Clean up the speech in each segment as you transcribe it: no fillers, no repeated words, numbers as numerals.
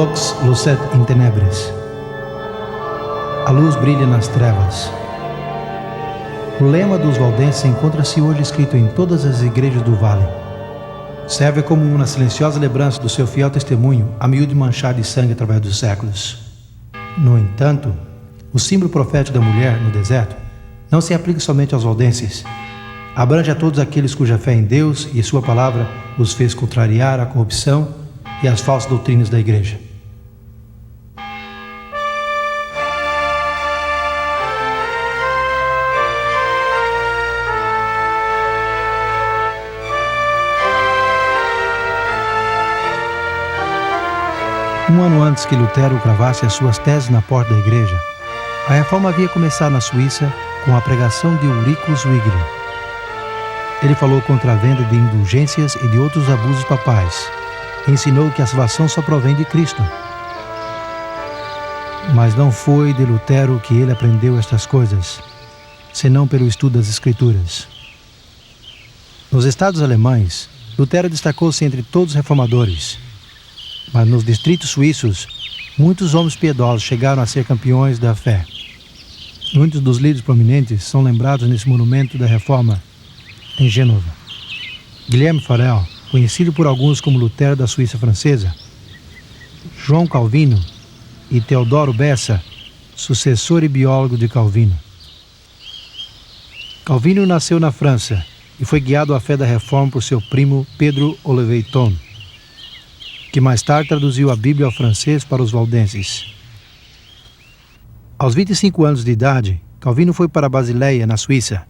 Lux lucet in tenebris. A luz brilha nas trevas. O lema dos valdenses encontra-se hoje escrito em todas as igrejas do vale. Serve como uma silenciosa lembrança do seu fiel testemunho a miúde manchado de sangue através dos séculos. No entanto, o símbolo profético da mulher no deserto não se aplica somente aos valdenses. Abrange a todos aqueles cuja fé em Deus e sua palavra os fez contrariar a corrupção e as falsas doutrinas da igreja. Um ano antes que Lutero cravasse as suas teses na porta da igreja, a reforma havia começado na Suíça com a pregação de Ulricus Zwingli. Ele falou contra a venda de indulgências e de outros abusos papais. Ensinou que a salvação só provém de Cristo. Mas não foi de Lutero que ele aprendeu estas coisas, senão pelo estudo das Escrituras. Nos estados alemães, Lutero destacou-se entre todos os reformadores. Mas nos distritos suíços, muitos homens piedosos chegaram a ser campeões da fé. Muitos dos líderes prominentes são lembrados nesse monumento da Reforma em Gênova. Guilherme Farel, conhecido por alguns como Lutero da Suíça Francesa, João Calvino e Teodoro Bessa, sucessor e biólogo de Calvino. Calvino nasceu na França e foi guiado à fé da Reforma por seu primo Pedro Oliveiton, que mais tarde traduziu a Bíblia ao francês para os valdenses. Aos 25 anos de idade, Calvino foi para Basileia, na Suíça.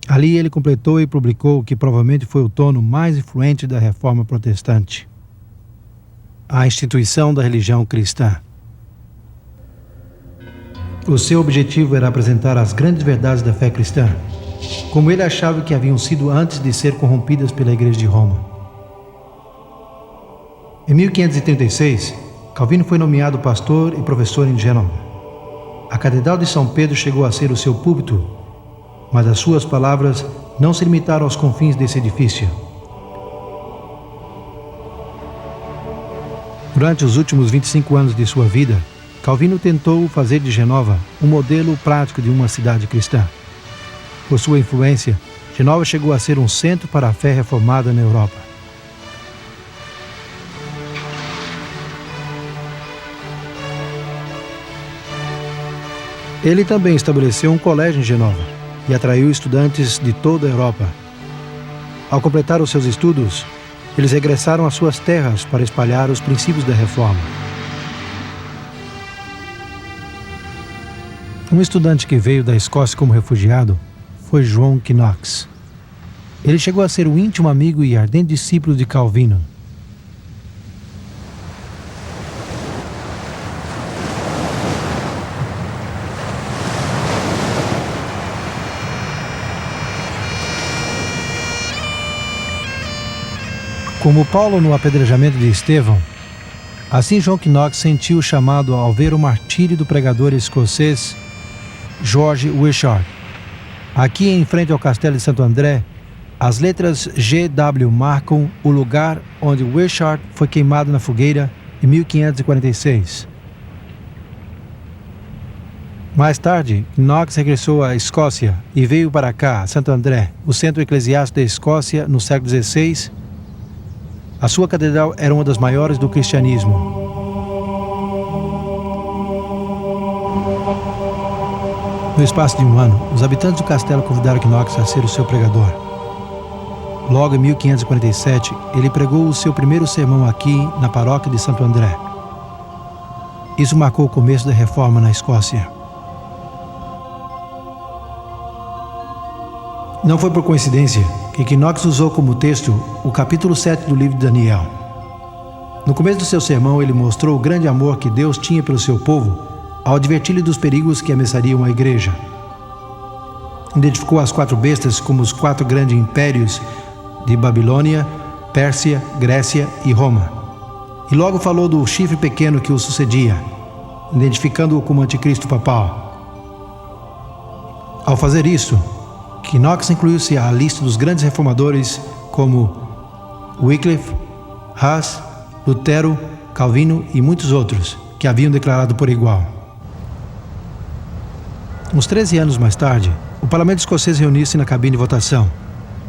Ali ele completou e publicou o que provavelmente foi o tomo mais influente da Reforma Protestante: a instituição da religião cristã. O seu objetivo era apresentar as grandes verdades da fé cristã, como ele achava que haviam sido antes de ser corrompidas pela Igreja de Roma. Em 1536, Calvino foi nomeado pastor e professor em Gênova. A Catedral de São Pedro chegou a ser o seu púlpito, mas as suas palavras não se limitaram aos confins desse edifício. Durante os últimos 25 anos de sua vida, Calvino tentou fazer de Gênova um modelo prático de uma cidade cristã. Por sua influência, Gênova chegou a ser um centro para a fé reformada na Europa. Ele também estabeleceu um colégio em Gênova e atraiu estudantes de toda a Europa. Ao completar os seus estudos, eles regressaram às suas terras para espalhar os princípios da Reforma. Um estudante que veio da Escócia como refugiado foi João Knox. Ele chegou a ser o íntimo amigo e ardente discípulo de Calvino. Como Paulo no apedrejamento de Estevão, assim João Knox sentiu o chamado ao ver o martírio do pregador escocês George Wishart. Aqui em frente ao castelo de Santo André, as letras GW marcam o lugar onde Wishart foi queimado na fogueira em 1546. Mais tarde, Knox regressou à Escócia e veio para cá, Santo André, o centro eclesiástico da Escócia no século XVI. A sua catedral era uma das maiores do cristianismo. No espaço de um ano, os habitantes do castelo convidaram Knox a ser o seu pregador. Logo em 1547, ele pregou o seu primeiro sermão aqui na paróquia de Santo André. Isso marcou o começo da Reforma na Escócia. Não foi por coincidência que Knox usou como texto o capítulo 7 do livro de Daniel. No começo do seu sermão, ele mostrou o grande amor que Deus tinha pelo seu povo ao advertir-lhe dos perigos que ameaçariam a igreja. Identificou as 4 bestas como os 4 grandes impérios de Babilônia, Pérsia, Grécia e Roma. E logo falou do chifre pequeno que o sucedia, identificando-o como anticristo papal. Ao fazer isso, Knox incluiu-se à lista dos grandes reformadores como Wycliffe, Huss, Lutero, Calvino e muitos outros que haviam declarado por igual. Uns 13 anos mais tarde, o parlamento escocês reuniu-se na cabine de votação.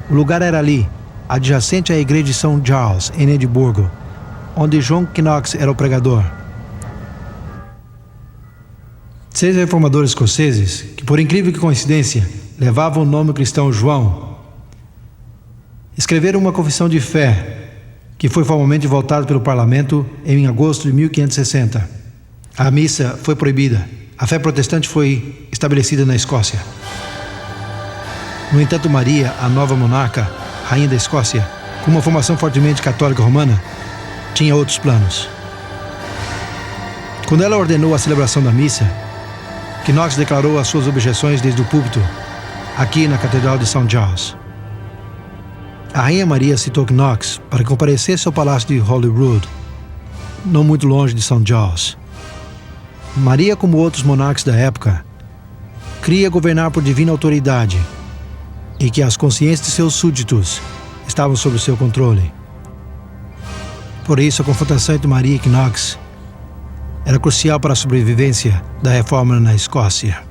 O lugar era ali, adjacente à igreja de São Giles, em Edimburgo, onde John Knox era o pregador. 6 reformadores escoceses, que por incrível que coincidência, levavam o nome cristão João, escreveram uma confissão de fé, que foi formalmente votada pelo parlamento em agosto de 1560. A missa foi proibida. A fé protestante foi estabelecida na Escócia. No entanto, Maria, a nova monarca, rainha da Escócia, com uma formação fortemente católica romana, tinha outros planos. Quando ela ordenou a celebração da missa, Knox declarou as suas objeções desde o púlpito, aqui na Catedral de St. Giles. A rainha Maria citou Knox para que comparecesse ao palácio de Holyrood, não muito longe de St. Giles. Maria, como outros monarcas da época, cria governar por divina autoridade e que as consciências de seus súditos estavam sob seu controle. Por isso, a confrontação entre Maria e Knox era crucial para a sobrevivência da reforma na Escócia.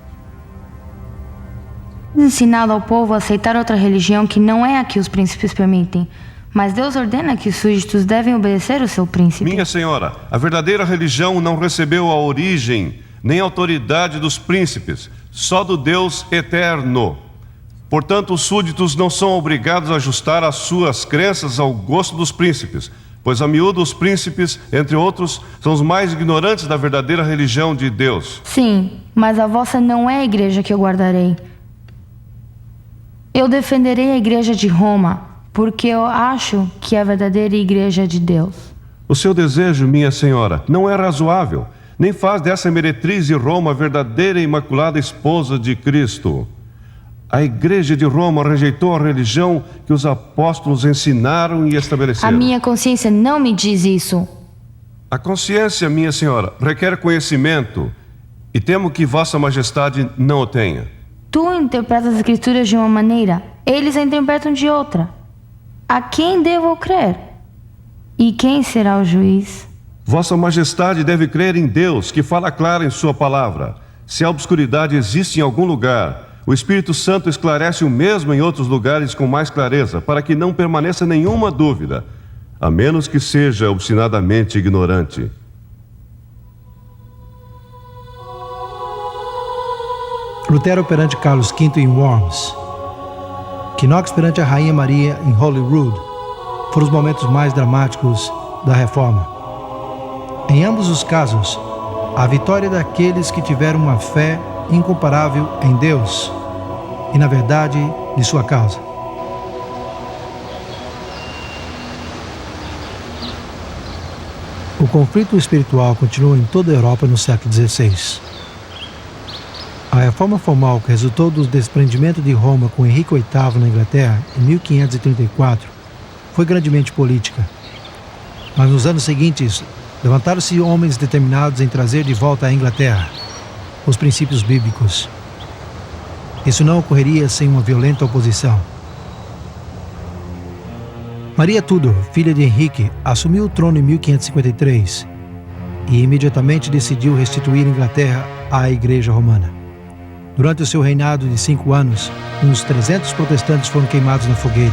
Ensinado ao povo a aceitar outra religião que não é a que os príncipes permitem, mas Deus ordena que os súditos devem obedecer o seu príncipe. Minha senhora, a verdadeira religião não recebeu a origem nem a autoridade dos príncipes, só do Deus eterno. Portanto, os súditos não são obrigados a ajustar as suas crenças ao gosto dos príncipes, pois a miúdo os príncipes, entre outros, são os mais ignorantes da verdadeira religião de Deus. Sim, mas a vossa não é a igreja que eu guardarei. Eu defenderei a igreja de Roma, porque eu acho que é a verdadeira igreja de Deus. O seu desejo, minha senhora, não é razoável, nem faz dessa meretriz de Roma a verdadeira e imaculada esposa de Cristo. A igreja de Roma rejeitou a religião que os apóstolos ensinaram e estabeleceram. A minha consciência não me diz isso. A consciência, minha senhora, requer conhecimento, e temo que vossa majestade não o tenha. Tu interpretas as escrituras de uma maneira, eles a interpretam de outra. A quem devo crer? E quem será o juiz? Vossa majestade deve crer em Deus, que fala claro em sua palavra. Se a obscuridade existe em algum lugar, o Espírito Santo esclarece o mesmo em outros lugares com mais clareza, para que não permaneça nenhuma dúvida, a menos que seja obstinadamente ignorante. Lutero perante Carlos V em Worms, Knox perante a Rainha Maria em Holyrood, foram os momentos mais dramáticos da Reforma. Em ambos os casos, a vitória daqueles que tiveram uma fé incomparável em Deus e na verdade de sua causa. O conflito espiritual continuou em toda a Europa no século XVI. A reforma formal que resultou do desprendimento de Roma com Henrique VIII na Inglaterra em 1534 foi grandemente política. Mas nos anos seguintes, levantaram-se homens determinados em trazer de volta à Inglaterra os princípios bíblicos. Isso não ocorreria sem uma violenta oposição. Maria Tudor, filha de Henrique, assumiu o trono em 1553 e imediatamente decidiu restituir a Inglaterra à Igreja Romana. Durante o seu reinado de 5 anos, uns 300 protestantes foram queimados na fogueira.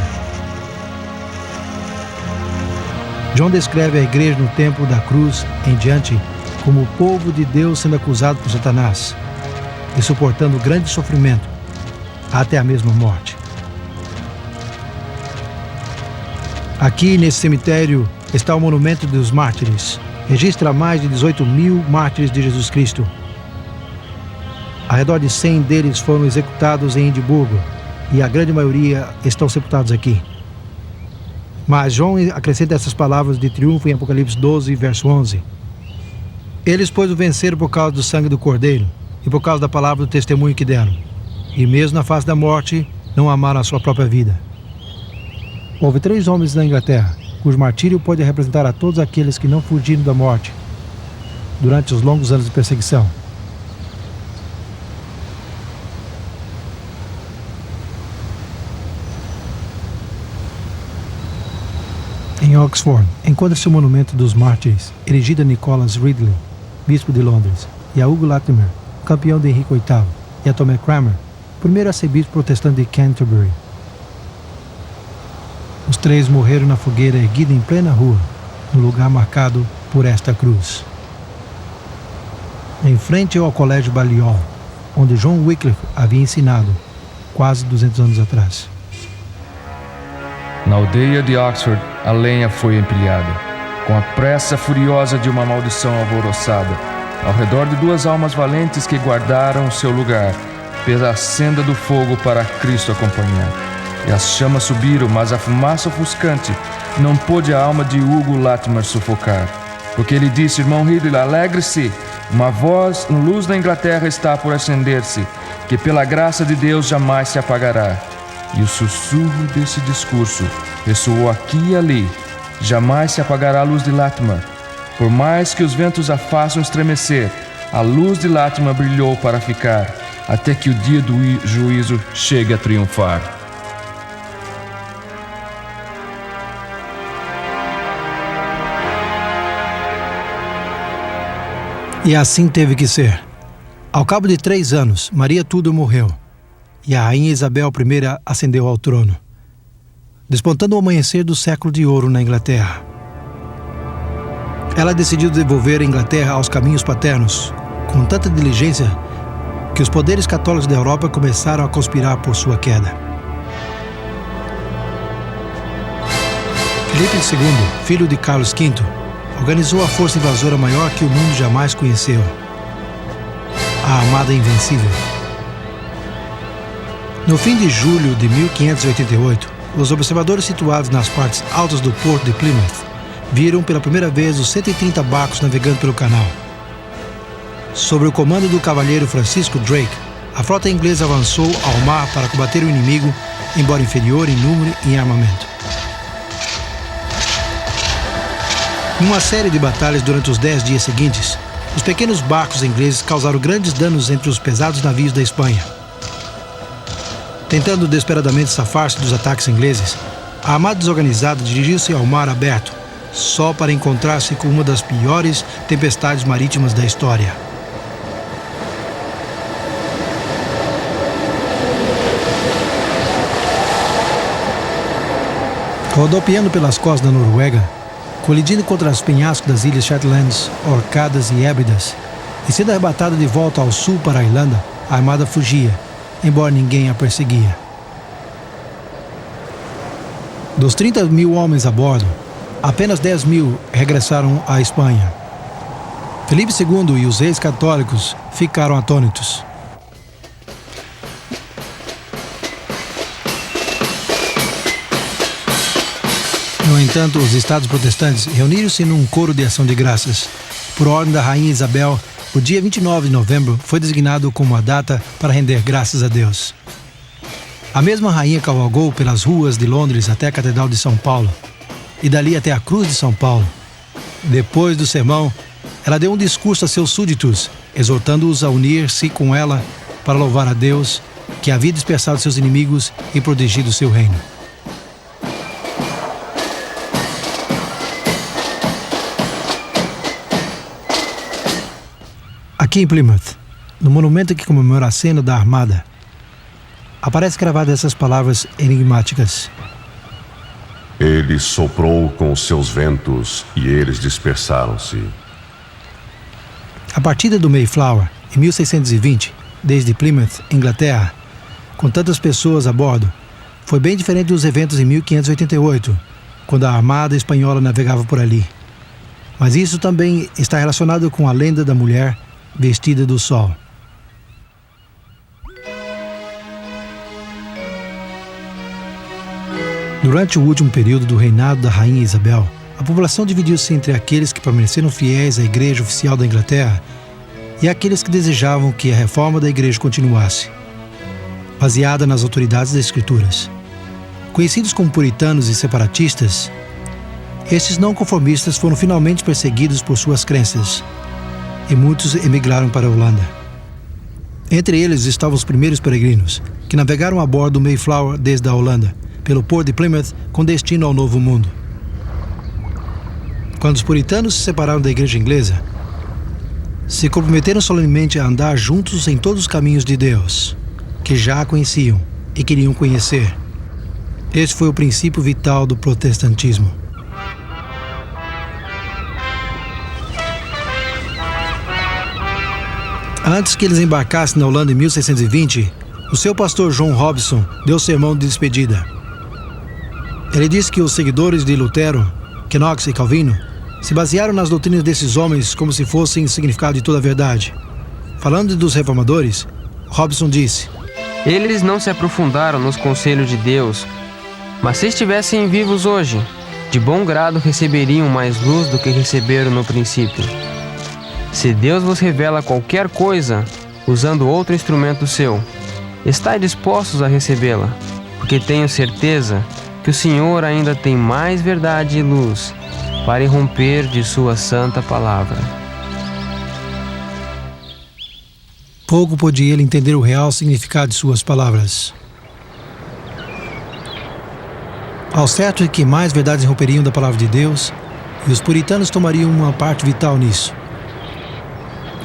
John descreve a igreja no tempo da cruz em diante como o povo de Deus sendo acusado por Satanás e suportando grande sofrimento até a mesma morte. Aqui nesse cemitério está o monumento dos mártires. Registra mais de 18.000 mártires de Jesus Cristo. Ao redor de 100 deles foram executados em Edimburgo e a grande maioria estão sepultados aqui. Mas João acrescenta essas palavras de triunfo em Apocalipse 12, verso 11. Eles, pois, o venceram por causa do sangue do Cordeiro e por causa da palavra do testemunho que deram. E mesmo na face da morte, não amaram a sua própria vida. Houve 3 homens na Inglaterra, cujo martírio pode representar a todos aqueles que não fugiram da morte durante os longos anos de perseguição. Em Oxford, encontra-se o monumento dos mártires, erigido a Nicholas Ridley, bispo de Londres, e a Hugo Latimer, campeão de Henrique VIII, e a Thomas Cranmer, primeiro arcebispo protestante de Canterbury. Os três morreram na fogueira erguida em plena rua, no lugar marcado por esta cruz. Em frente ao Colégio Balliol, onde John Wycliffe havia ensinado, quase 200 anos atrás. Na aldeia de Oxford, a lenha foi empilhada, com a pressa furiosa de uma maldição alvoroçada, ao redor de duas almas valentes que guardaram o seu lugar, pela senda do fogo para Cristo acompanhar. E as chamas subiram, mas a fumaça ofuscante não pôde a alma de Hugo Latimer sufocar. Porque ele disse: irmão Ridley, alegre-se, uma voz, luz da Inglaterra está por acender-se, que pela graça de Deus jamais se apagará. E o sussurro desse discurso ressoou aqui e ali. Jamais se apagará a luz de Latimer. Por mais que os ventos a façam estremecer, a luz de Latimer brilhou para ficar, até que o dia do juízo chegue a triunfar. E assim teve que ser. Ao cabo de 3 anos, Maria Tudor morreu, e a rainha Isabel I ascendeu ao trono, despontando o amanhecer do século de ouro na Inglaterra. Ela decidiu devolver a Inglaterra aos caminhos paternos, com tanta diligência que os poderes católicos da Europa começaram a conspirar por sua queda. Filipe II, filho de Carlos V, organizou a força invasora maior que o mundo jamais conheceu, a Armada Invencível. No fim de julho de 1588, os observadores situados nas partes altas do porto de Plymouth viram pela primeira vez os 130 barcos navegando pelo canal. Sob o comando do cavalheiro Francisco Drake, a frota inglesa avançou ao mar para combater o inimigo, embora inferior em número e em armamento. Em uma série de batalhas durante os 10 dias seguintes, os pequenos barcos ingleses causaram grandes danos entre os pesados navios da Espanha. Tentando desesperadamente safar-se dos ataques ingleses, a armada desorganizada dirigiu-se ao mar aberto, só para encontrar-se com uma das piores tempestades marítimas da história. Rodopiando pelas costas da Noruega, colidindo contra os penhascos das ilhas Shetlands, Orcadas e Hébridas, e sendo arrebatada de volta ao sul para a Irlanda, a armada fugia, embora ninguém a perseguia. Dos 30 mil homens a bordo, apenas 10 mil regressaram à Espanha. Filipe II e os reis católicos ficaram atônitos. No entanto, os estados protestantes reuniram-se num coro de ação de graças. Por ordem da rainha Isabel, o dia 29 de novembro foi designado como a data para render graças a Deus. A mesma rainha cavalgou pelas ruas de Londres até a Catedral de São Paulo, e dali até a Cruz de São Paulo. Depois do sermão, ela deu um discurso a seus súditos, exortando-os a unir-se com ela para louvar a Deus, que havia dispersado seus inimigos e protegido seu reino. Aqui em Plymouth, no monumento que comemora a cena da Armada, aparece gravada essas palavras enigmáticas: Ele soprou com os seus ventos e eles dispersaram-se. A partida do Mayflower, em 1620, desde Plymouth, Inglaterra, com tantas pessoas a bordo, foi bem diferente dos eventos em 1588, quando a Armada Espanhola navegava por ali. Mas isso também está relacionado com a lenda da mulher vestida do sol. Durante o último período do reinado da rainha Isabel, a população dividiu-se entre aqueles que permaneceram fiéis à igreja oficial da Inglaterra e aqueles que desejavam que a reforma da igreja continuasse, baseada nas autoridades das Escrituras. Conhecidos como puritanos e separatistas, estes não conformistas foram finalmente perseguidos por suas crenças, e muitos emigraram para a Holanda. Entre eles estavam os primeiros peregrinos, que navegaram a bordo do Mayflower desde a Holanda, pelo porto de Plymouth com destino ao Novo Mundo. Quando os puritanos se separaram da igreja inglesa, se comprometeram solenemente a andar juntos em todos os caminhos de Deus, que já conheciam e queriam conhecer. Esse foi o princípio vital do protestantismo. Antes que eles embarcassem na Holanda em 1620, o seu pastor John Robson deu sermão de despedida. Ele disse que os seguidores de Lutero, Knox e Calvino se basearam nas doutrinas desses homens como se fossem o significado de toda a verdade. Falando dos reformadores, Robson disse: eles não se aprofundaram nos conselhos de Deus, mas se estivessem vivos hoje, de bom grado receberiam mais luz do que receberam no princípio. Se Deus vos revela qualquer coisa, usando outro instrumento seu, estai dispostos a recebê-la, porque tenho certeza que o Senhor ainda tem mais verdade e luz para irromper de sua santa palavra. Pouco podia ele entender o real significado de suas palavras. Ao certo é que mais verdades irromperiam da palavra de Deus, e os puritanos tomariam uma parte vital nisso.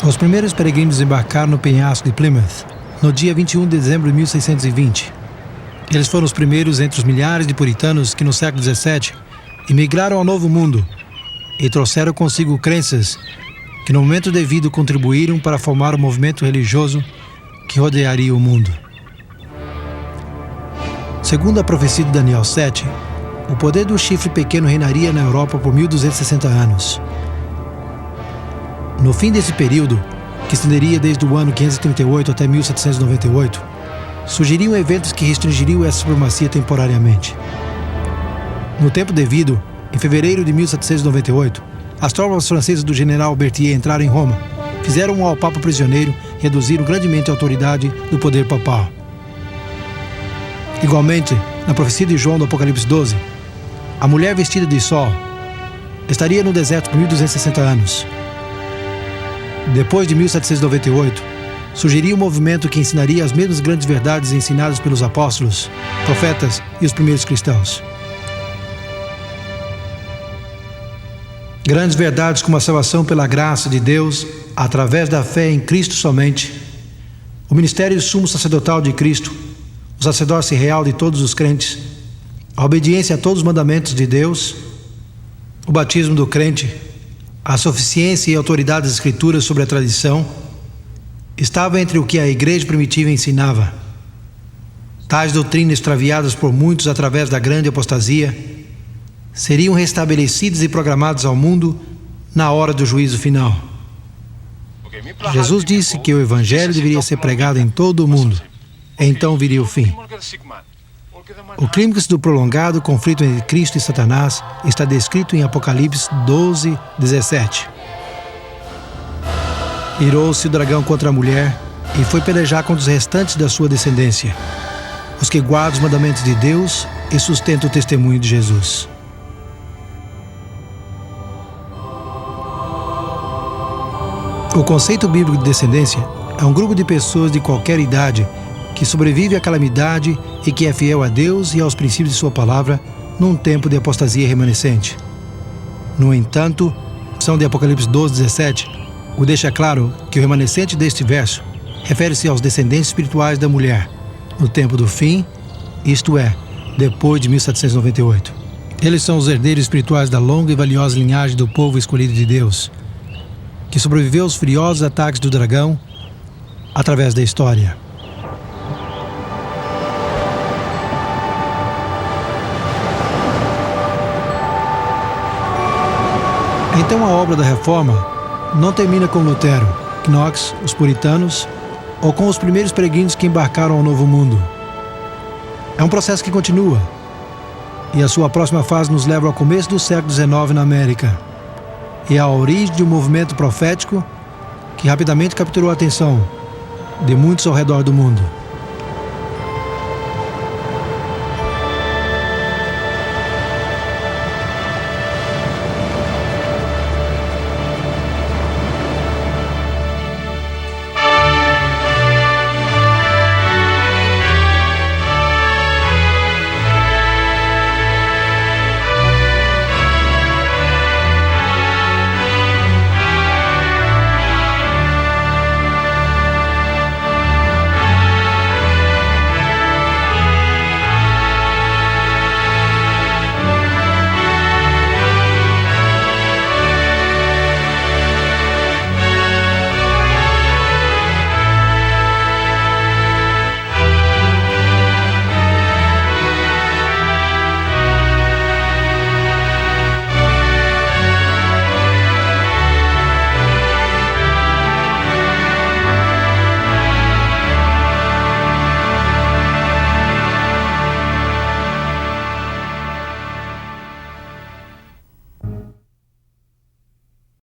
Os primeiros peregrinos desembarcaram no penhasco de Plymouth, no dia 21 de dezembro de 1620. Eles foram os primeiros entre os milhares de puritanos que no século XVII imigraram ao Novo Mundo e trouxeram consigo crenças que no momento devido contribuíram para formar o movimento religioso que rodearia o mundo. Segundo a profecia de Daniel 7, o poder do chifre pequeno reinaria na Europa por 1260 anos. No fim desse período, que estenderia desde o ano 538 até 1798, surgiriam eventos que restringiriam essa supremacia temporariamente. No tempo devido, em fevereiro de 1798, as tropas francesas do general Berthier entraram em Roma, fizeram ao Papa prisioneiro e reduziram grandemente a autoridade do poder papal. Igualmente, na profecia de João do Apocalipse 12, a mulher vestida de sol estaria no deserto por 1260 anos. Depois de 1798, surgiria um movimento que ensinaria as mesmas grandes verdades ensinadas pelos apóstolos, profetas e os primeiros cristãos. Grandes verdades como a salvação pela graça de Deus, através da fé em Cristo somente, o ministério sumo sacerdotal de Cristo, o sacerdócio real de todos os crentes, a obediência a todos os mandamentos de Deus, o batismo do crente, a suficiência e autoridade das Escrituras sobre a tradição, estava entre o que a igreja primitiva ensinava. Tais doutrinas extraviadas por muitos através da grande apostasia seriam restabelecidas e programadas ao mundo na hora do juízo final. Jesus disse que o Evangelho deveria ser pregado em todo o mundo. Então viria o fim. O clímax do prolongado conflito entre Cristo e Satanás está descrito em Apocalipse 12, 17. Irou-se o dragão contra a mulher e foi pelejar contra os restantes da sua descendência, os que guardam os mandamentos de Deus e sustentam o testemunho de Jesus. O conceito bíblico de descendência é um grupo de pessoas de qualquer idade que sobrevive à calamidade e que é fiel a Deus e aos princípios de sua palavra num tempo de apostasia remanescente. No entanto, a versão de Apocalipse 12, 17 o deixa claro que o remanescente deste verso refere-se aos descendentes espirituais da mulher no tempo do fim, isto é, depois de 1798. Eles são os herdeiros espirituais da longa e valiosa linhagem do povo escolhido de Deus, que sobreviveu aos furiosos ataques do dragão através da história. Então a obra da reforma não termina com Lutero, Knox, os puritanos ou com os primeiros peregrinos que embarcaram ao Novo Mundo. É um processo que continua, e a sua próxima fase nos leva ao começo do século XIX na América, e à origem de um movimento profético que rapidamente capturou a atenção de muitos ao redor do mundo.